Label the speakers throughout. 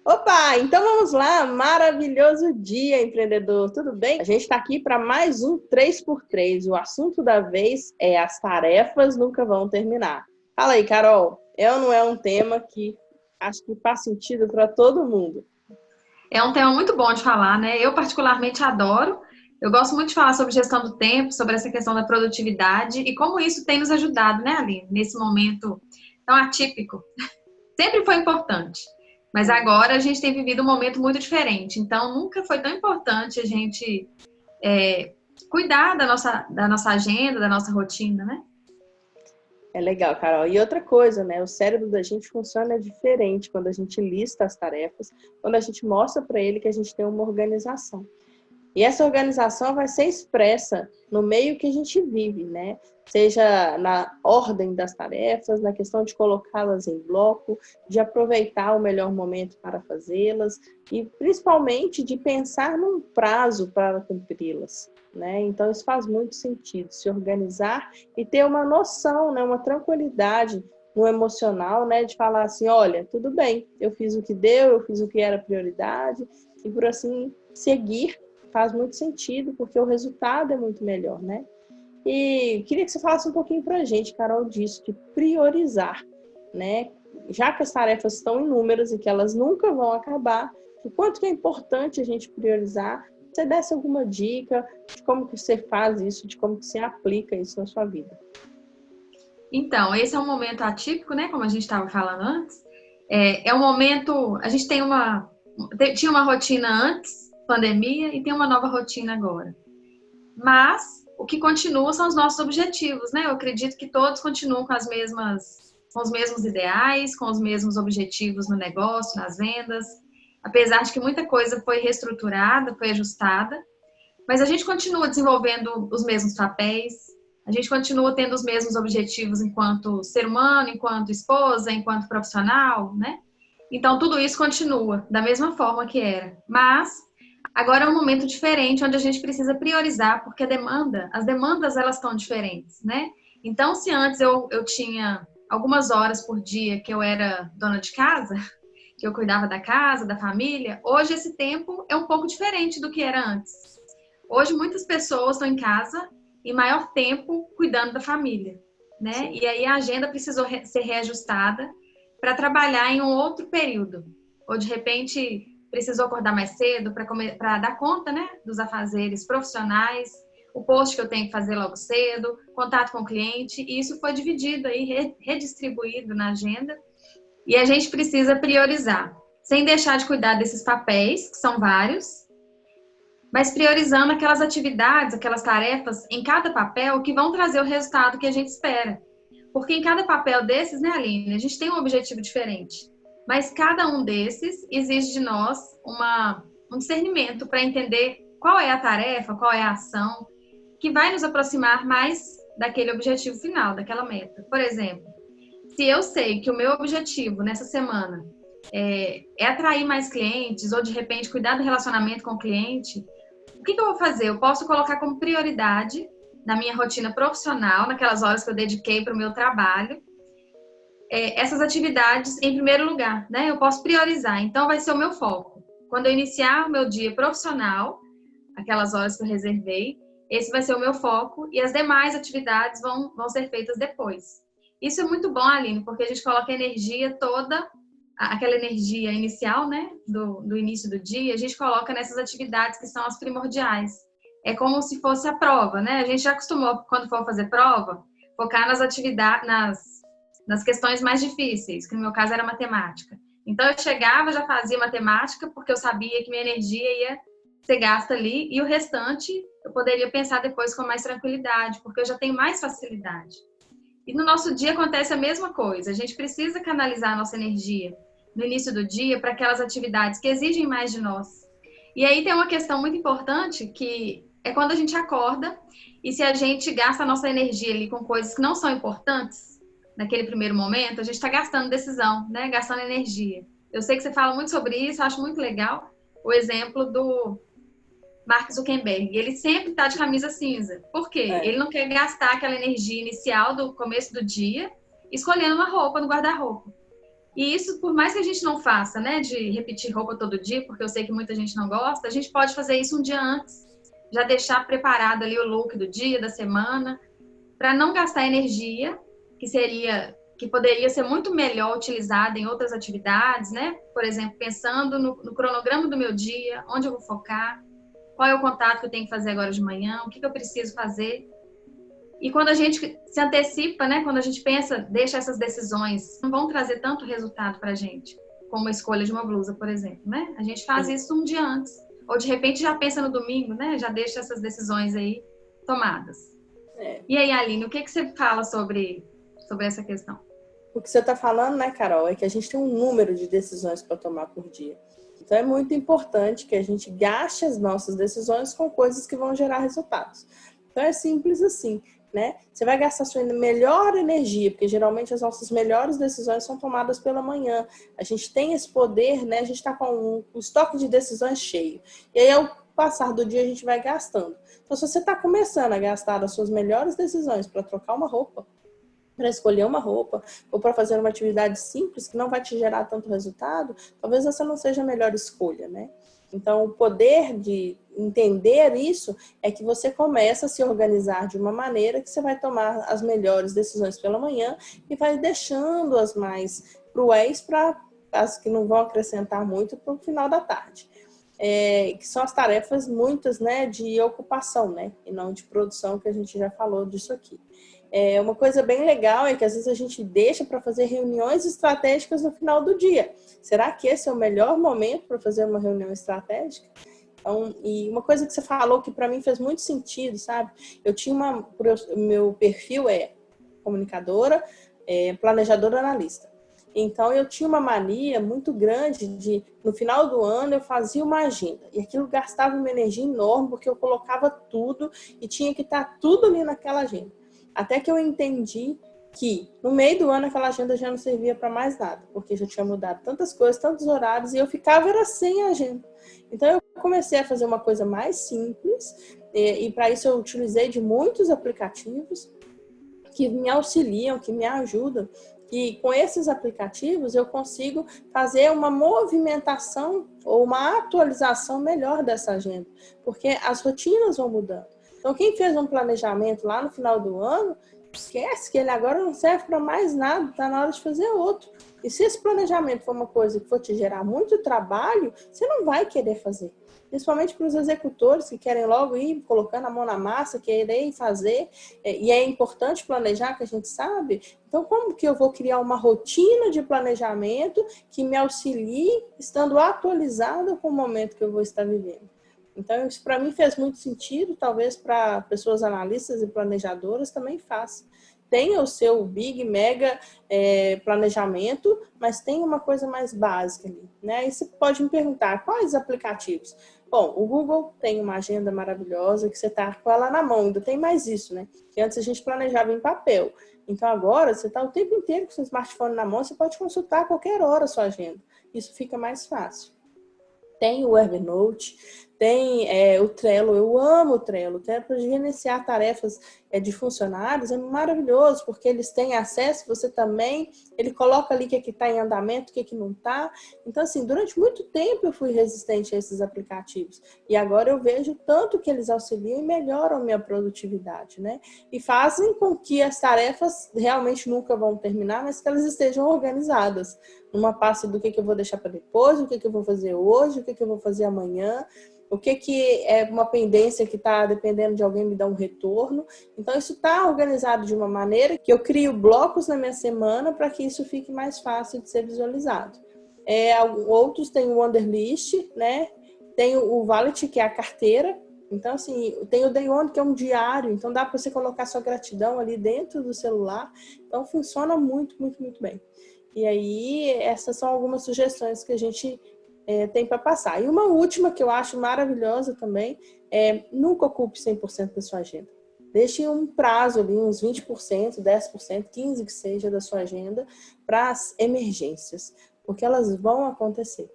Speaker 1: Opa, então vamos lá, maravilhoso dia, empreendedor, tudo bem? A gente está aqui para mais um 3x3. O assunto da vez é as tarefas nunca vão terminar. Fala aí, Carol, é ou não é um tema que acho que faz sentido para todo mundo?
Speaker 2: É um tema muito bom de falar, né? Eu particularmente adoro. Eu gosto muito de falar sobre gestão do tempo, sobre essa questão da produtividade e como isso tem nos ajudado, né, Aline, nesse momento tão atípico. Sempre foi importante, mas agora a gente tem vivido um momento muito diferente. Então, nunca foi tão importante a gente cuidar da nossa agenda, da nossa rotina, né?
Speaker 1: É legal, Carol. E outra coisa, né? O cérebro da gente funciona diferente quando a gente lista as tarefas, quando a gente mostra para ele que a gente tem uma organização. E essa organização vai ser expressa no meio que a gente vive, né? Seja na ordem das tarefas, na questão de colocá-las em bloco, de aproveitar o melhor momento para fazê-las e principalmente de pensar num prazo para cumpri-las, né? Então isso faz muito sentido, se organizar e ter uma noção, né? Uma tranquilidade no emocional, né? De falar assim, olha, tudo bem, eu fiz o que deu, eu fiz o que era prioridade e por assim seguir faz muito sentido, porque o resultado é muito melhor, né? E queria que você falasse um pouquinho para a gente, Carol, disso, de priorizar, né? Já que as tarefas estão inúmeras e que elas nunca vão acabar, o quanto que é importante a gente priorizar, você desse alguma dica de como que você faz isso, de como que você aplica isso na sua vida.
Speaker 2: Então, esse é um momento atípico, né? Como a gente estava falando antes. É um momento. A gente tinha uma rotina antes, pandemia, e tem uma nova rotina agora. Mas o que continua são os nossos objetivos, né? Eu acredito que todos continuam com os mesmos ideais, com os mesmos objetivos no negócio, nas vendas. Apesar de que muita coisa foi reestruturada, foi ajustada, mas a gente continua desenvolvendo os mesmos papéis, a gente continua tendo os mesmos objetivos enquanto ser humano, enquanto esposa, enquanto profissional, né? Então, tudo isso continua da mesma forma que era. Mas agora é um momento diferente, onde a gente precisa priorizar, porque as demandas, elas estão diferentes, né? Então, se antes eu tinha algumas horas por dia que eu era dona de casa, que eu cuidava da casa, da família, hoje esse tempo é um pouco diferente do que era antes. Hoje, muitas pessoas estão em casa e maior tempo cuidando da família, né?
Speaker 1: Sim.
Speaker 2: E aí a agenda precisou ser reajustada para trabalhar em um outro período. Ou, de repente, precisou acordar mais cedo para dar conta, né, dos afazeres profissionais, o post que eu tenho que fazer logo cedo, contato com o cliente, e isso foi dividido aí, redistribuído na agenda, e a gente precisa priorizar, sem deixar de cuidar desses papéis, que são vários, mas priorizando aquelas atividades, aquelas tarefas em cada papel que vão trazer o resultado que a gente espera. Porque em cada papel desses, né, Aline, a gente tem um objetivo diferente. Mas cada um desses exige de nós um discernimento para entender qual é a tarefa, qual é a ação que vai nos aproximar mais daquele objetivo final, daquela meta. Por exemplo, se eu sei que o meu objetivo nessa semana é atrair mais clientes ou de repente cuidar do relacionamento com o cliente, o que eu vou fazer? Eu posso colocar como prioridade na minha rotina profissional, naquelas horas que eu dediquei para o meu trabalho, essas atividades em primeiro lugar, né? Eu posso priorizar, então vai ser o meu foco. Quando eu iniciar o meu dia profissional, aquelas horas que eu reservei, esse vai ser o meu foco e as demais atividades vão ser feitas depois. Isso é muito bom, Aline, porque a gente coloca a energia toda, aquela energia inicial, né, do início do dia, a gente coloca nessas atividades que são as primordiais. É como se fosse a prova, né? A gente já acostumou, quando for fazer prova, focar nas atividades, nas questões mais difíceis, que no meu caso era matemática. Então eu chegava, já fazia matemática, porque eu sabia que minha energia ia ser gasta ali, e o restante eu poderia pensar depois com mais tranquilidade, porque eu já tenho mais facilidade. E no nosso dia acontece a mesma coisa. A gente precisa canalizar a nossa energia no início do dia para aquelas atividades que exigem mais de nós. E aí tem uma questão muito importante que é quando a gente acorda e se a gente gasta a nossa energia ali com coisas que não são importantes naquele primeiro momento, a gente está gastando decisão, né? Gastando energia. Eu sei que você fala muito sobre isso, acho muito legal o exemplo do Mark Zuckerberg. Ele sempre está de camisa cinza. Por quê?
Speaker 1: É.
Speaker 2: Ele não quer gastar aquela energia inicial do começo do dia escolhendo uma roupa no guarda-roupa. E isso, por mais que a gente não faça, né, de repetir roupa todo dia, porque eu sei que muita gente não gosta, a gente pode fazer isso um dia antes. Já deixar preparado ali o look do dia, da semana, para não gastar energia, que poderia ser muito melhor utilizada em outras atividades, né? Por exemplo, pensando no cronograma do meu dia, onde eu vou focar, qual é o contato que eu tenho que fazer agora de manhã, o que eu preciso fazer. E quando a gente se antecipa, né? Quando a gente pensa, deixa essas decisões, não vão trazer tanto resultado para a gente, como a escolha de uma blusa, por exemplo, né? A gente faz isso um dia antes. Ou de repente já pensa no domingo, né? Já deixa essas decisões aí tomadas. E aí, Aline, o que você fala sobre essa questão?
Speaker 1: O que você está falando, né, Carol, é que a gente tem um número de decisões para tomar por dia. Então, é muito importante que a gente gaste as nossas decisões com coisas que vão gerar resultados. Então, é simples assim, né? Você vai gastar sua melhor energia, porque geralmente as nossas melhores decisões são tomadas pela manhã. A gente tem esse poder, né? A gente está com um estoque de decisões cheio. E aí, ao passar do dia, a gente vai gastando. Então, se você está começando a gastar as suas melhores decisões para trocar uma roupa, para escolher uma roupa ou para fazer uma atividade simples que não vai te gerar tanto resultado, talvez essa não seja a melhor escolha, né? Então, o poder de entender isso é que você começa a se organizar de uma maneira que você vai tomar as melhores decisões pela manhã e vai deixando as mais cruéis para as que não vão acrescentar muito para o final da tarde. Que são as tarefas muitas, né, de ocupação, né, e não de produção, que a gente já falou disso aqui. Uma coisa bem legal é que às vezes a gente deixa para fazer reuniões estratégicas no final do dia. Será que esse é o melhor momento para fazer uma reunião estratégica? Então, e uma coisa que você falou que para mim fez muito sentido, sabe? Meu perfil é comunicadora, planejadora, analista. Então, eu tinha uma mania muito grande de, no final do ano, eu fazia uma agenda. E aquilo gastava uma energia enorme, porque eu colocava tudo e tinha que estar tudo ali naquela agenda. Até que eu entendi que no meio do ano aquela agenda já não servia para mais nada, porque já tinha mudado tantas coisas, tantos horários, e eu ficava era sem agenda. Então eu comecei a fazer uma coisa mais simples, e para isso eu utilizei de muitos aplicativos que me auxiliam, que me ajudam. E com esses aplicativos eu consigo fazer uma movimentação ou uma atualização melhor dessa agenda, porque as rotinas vão mudando. Então, quem fez um planejamento lá no final do ano, esquece que ele agora não serve para mais nada, está na hora de fazer outro. E se esse planejamento for uma coisa que for te gerar muito trabalho, você não vai querer fazer. Principalmente para os executores que querem logo ir colocando a mão na massa, querer fazer, e é importante planejar, que a gente sabe. Então, como que eu vou criar uma rotina de planejamento que me auxilie estando atualizada com o momento que eu vou estar vivendo? Então, isso para mim fez muito sentido, talvez para pessoas analistas e planejadoras também faça. Tenha o seu big, mega planejamento, mas tem uma coisa mais básica ali, né? Aí você pode me perguntar, quais aplicativos? Bom, o Google tem uma agenda maravilhosa que você está com ela na mão, ainda tem mais isso, né? Que antes a gente planejava em papel. Então agora você está o tempo inteiro com o seu smartphone na mão, você pode consultar a qualquer hora a sua agenda. Isso fica mais fácil. Tem o Evernote, tem o Trello, eu amo o Trello. O Trello para gerenciar tarefas de funcionários é maravilhoso, porque eles têm acesso, você também, ele coloca ali o que está em andamento, o que não está. Então, assim, durante muito tempo eu fui resistente a esses aplicativos. E agora eu vejo tanto que eles auxiliam e melhoram a minha produtividade, né? E fazem com que as tarefas realmente nunca vão terminar, mas que elas estejam organizadas. Numa pasta do que eu vou deixar para depois, o que eu vou fazer hoje, o que eu vou fazer amanhã, o que é uma pendência que está dependendo de alguém me dar um retorno. Então, isso está organizado de uma maneira que eu crio blocos na minha semana para que isso fique mais fácil de ser visualizado. Outros têm o Wunderlist, né? Tem o Wallet, que é a carteira. Então, assim, tem o Day One, que é um diário. Então, dá para você colocar sua gratidão ali dentro do celular. Então, funciona muito, muito, muito bem. E aí, essas são algumas sugestões que a gente tem para passar. E uma última que eu acho maravilhosa também nunca ocupe 100% da sua agenda. Deixe um prazo ali, uns 20%, 10%, 15% que seja da sua agenda para as emergências, porque elas vão acontecer.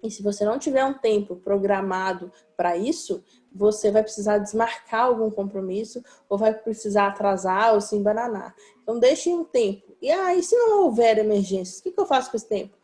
Speaker 1: E se você não tiver um tempo programado para isso, você vai precisar desmarcar algum compromisso ou vai precisar atrasar ou se embananar. Então, deixe um tempo. E se não houver emergências, o que eu faço com esse tempo?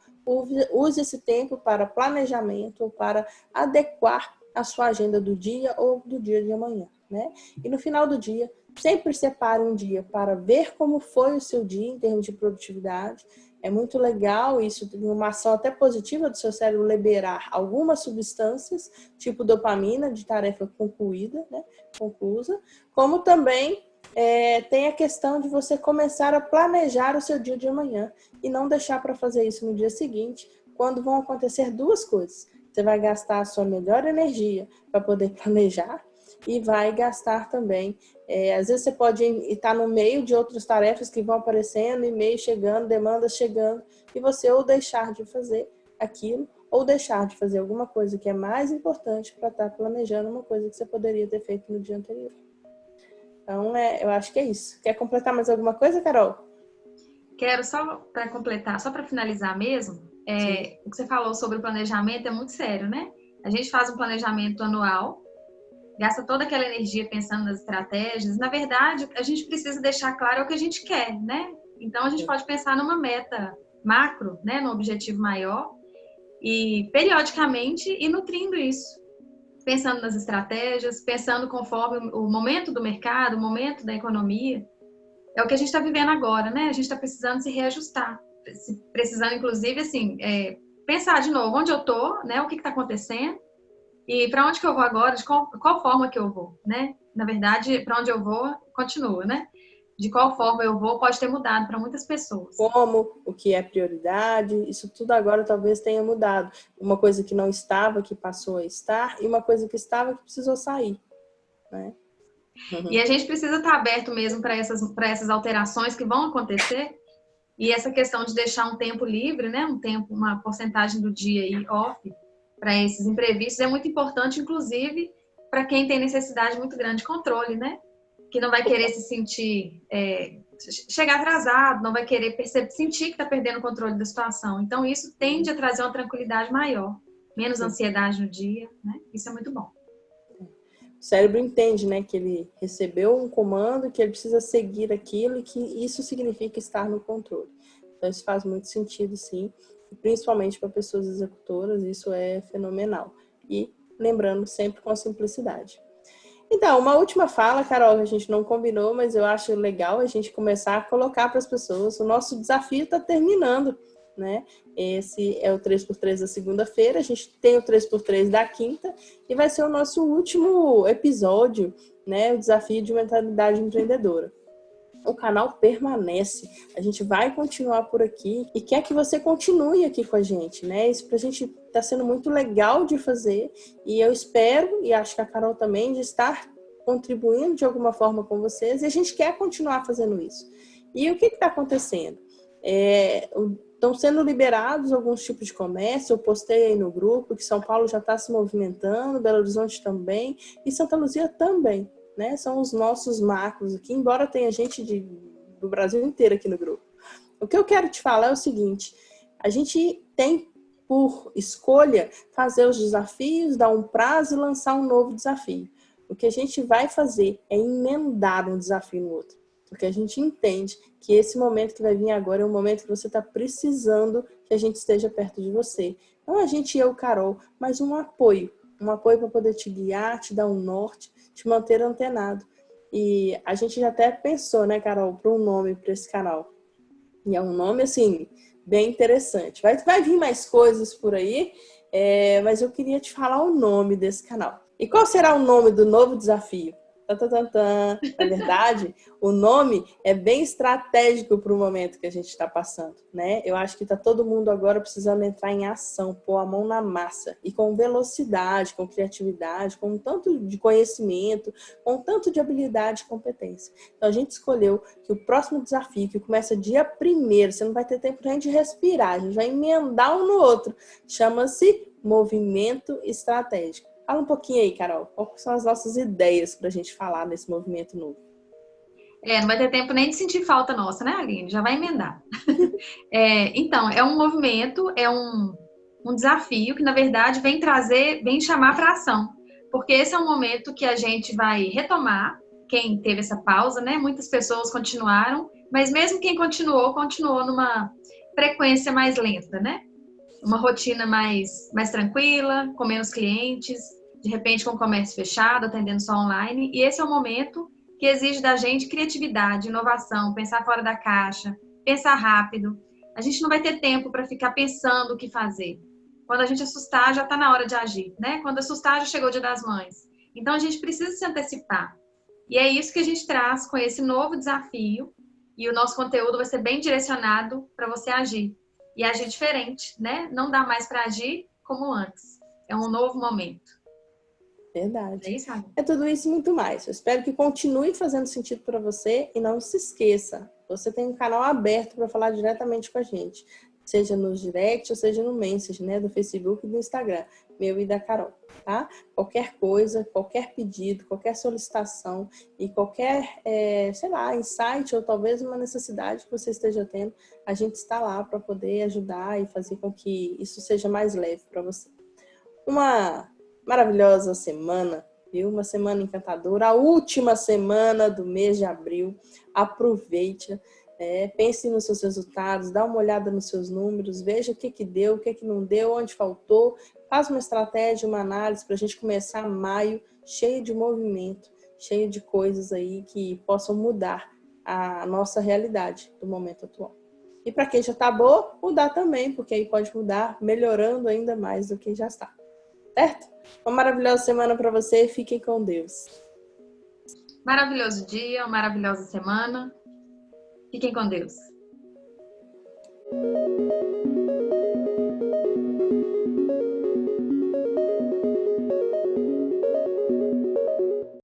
Speaker 1: Use esse tempo para planejamento ou para adequar a sua agenda do dia ou do dia de amanhã, né? E no final do dia, sempre separe um dia para ver como foi o seu dia em termos de produtividade. É muito legal isso, tem uma ação até positiva do seu cérebro liberar algumas substâncias, tipo dopamina, de tarefa concluída, né? Conclusa, como também tem a questão de você começar a planejar o seu dia de amanhã e não deixar para fazer isso no dia seguinte, quando vão acontecer duas coisas. Você vai gastar a sua melhor energia para poder planejar e vai gastar também. Às vezes você pode estar no meio de outras tarefas que vão aparecendo, e-mail chegando, demandas chegando, e você ou deixar de fazer aquilo, ou deixar de fazer alguma coisa que é mais importante para estar planejando uma coisa que você poderia ter feito no dia anterior. Então, eu acho que é isso. Quer completar mais alguma coisa, Carol?
Speaker 2: Quero só para completar, só para finalizar mesmo, o que você falou sobre o planejamento é muito sério, né? A gente faz um planejamento anual, gasta toda aquela energia pensando nas estratégias. Na verdade, a gente precisa deixar claro o que a gente quer, né? Então, a gente pode pensar numa meta macro, né? Num objetivo maior e, periodicamente, ir nutrindo isso. Pensando nas estratégias, pensando conforme o momento do mercado, o momento da economia. É o que a gente está vivendo agora, né? A gente está precisando se reajustar. Precisando, inclusive, assim, pensar de novo onde eu estou, né? O que está acontecendo. E para onde que eu vou agora? De qual forma que eu vou, né? Na verdade, para onde eu vou, continua, né? De qual forma eu vou pode ter mudado para muitas pessoas.
Speaker 1: Como, o que é prioridade, isso tudo agora talvez tenha mudado. Uma coisa que não estava, que passou a estar, e uma coisa que estava, que precisou sair, né?
Speaker 2: E a gente precisa estar aberto mesmo para essas alterações que vão acontecer. E essa questão de deixar um tempo livre, né? Um tempo, uma porcentagem do dia aí off para esses imprevistos é muito importante, inclusive para quem tem necessidade muito grande de controle, né? Que não vai querer se sentir, chegar atrasado, não vai querer sentir que está perdendo o controle da situação. Então, isso tende a trazer uma tranquilidade maior, menos ansiedade no dia, né? Isso é muito bom.
Speaker 1: O cérebro entende, né, que ele recebeu um comando, que ele precisa seguir aquilo e que isso significa estar no controle. Então, isso faz muito sentido, sim, e principalmente para pessoas executoras, isso é fenomenal. E lembrando sempre com a simplicidade. Então, uma última fala, Carol, que a gente não combinou, mas eu acho legal a gente começar a colocar para as pessoas. O nosso desafio está terminando, né? Esse é o 3x3 da segunda-feira, a gente tem o 3x3 da quinta e vai ser o nosso último episódio, né? O desafio de mentalidade empreendedora. O canal permanece, a gente vai continuar por aqui e quer que você continue aqui com a gente, né? Isso pra gente tá sendo muito legal de fazer e eu espero, e acho que a Carol também, de estar contribuindo de alguma forma com vocês e a gente quer continuar fazendo isso. E o que está acontecendo? Estão sendo liberados alguns tipos de comércio, eu postei aí no grupo que São Paulo já está se movimentando, Belo Horizonte também e Santa Luzia também. Né, são os nossos macros aqui, embora tenha gente do Brasil inteiro aqui no grupo. O que eu quero te falar é o seguinte, a gente tem por escolha fazer os desafios, dar um prazo e lançar um novo desafio. O que a gente vai fazer é emendar um desafio no outro, porque a gente entende que esse momento que vai vir agora é um momento que você está precisando que a gente esteja perto de você. Não a gente e eu, Carol, mas um apoio para poder te guiar, te dar um norte, te manter antenado. E a gente já até pensou, né, Carol, para um nome para esse canal. E é um nome, assim, bem interessante. Vai vir mais coisas por aí, mas eu queria te falar o nome desse canal. E qual será o nome do novo desafio? Na verdade, o nome é bem estratégico para o momento que a gente está passando, né? Eu acho que está todo mundo agora precisando entrar em ação, pôr a mão na massa e com velocidade, com criatividade, com um tanto de conhecimento, com um tanto de habilidade e competência. Então a gente escolheu que o próximo desafio, que começa dia 1º, você não vai ter tempo nem de respirar, a gente vai emendar um no outro, chama-se Movimento Estratégico. Fala um pouquinho aí, Carol. Quais são as nossas ideias para a gente falar nesse movimento novo?
Speaker 2: Não vai ter tempo nem de sentir falta nossa, né, Aline? Já vai emendar. Então, é um movimento, é um um desafio que, na verdade, vem chamar para ação. Porque esse é um momento que a gente vai retomar, quem teve essa pausa, né? Muitas pessoas continuaram, mas mesmo quem continuou numa frequência mais lenta, né? Uma rotina mais tranquila, com menos clientes, de repente com o comércio fechado, atendendo só online. E esse é o momento que exige da gente criatividade, inovação, pensar fora da caixa, pensar rápido. A gente não vai ter tempo para ficar pensando o que fazer. Quando a gente assustar, já está na hora de agir, né? Quando assustar, já chegou o Dia das Mães. Então, a gente precisa se antecipar. E é isso que a gente traz com esse novo desafio. E o nosso conteúdo vai ser bem direcionado para você agir. E agir diferente, né? Não dá mais para agir como antes. É um novo momento.
Speaker 1: Verdade.
Speaker 2: É isso, Ana?
Speaker 1: É tudo isso e muito mais. Eu espero que continue fazendo sentido para você e não se esqueça, você tem um canal aberto para falar diretamente com a gente, seja no direct ou seja no message, né, do Facebook e do Instagram, meu e da Carol, tá? Qualquer coisa, qualquer pedido, qualquer solicitação e qualquer, sei lá, insight ou talvez uma necessidade que você esteja tendo, a gente está lá para poder ajudar e fazer com que isso seja mais leve para você. Uma maravilhosa semana, viu? Uma semana encantadora, a última semana do mês de abril. Aproveite, pense nos seus resultados, dá uma olhada nos seus números, veja o que deu, o que não deu, onde faltou. Faz uma estratégia, uma análise para a gente começar maio cheio de movimento, cheio de coisas aí que possam mudar a nossa realidade do momento atual. E para quem já está boa, mudar também, porque aí pode mudar melhorando ainda mais do que já está. Certo? Uma maravilhosa semana para você. Fiquem com Deus.
Speaker 2: Maravilhoso dia, uma maravilhosa semana. Fiquem com Deus.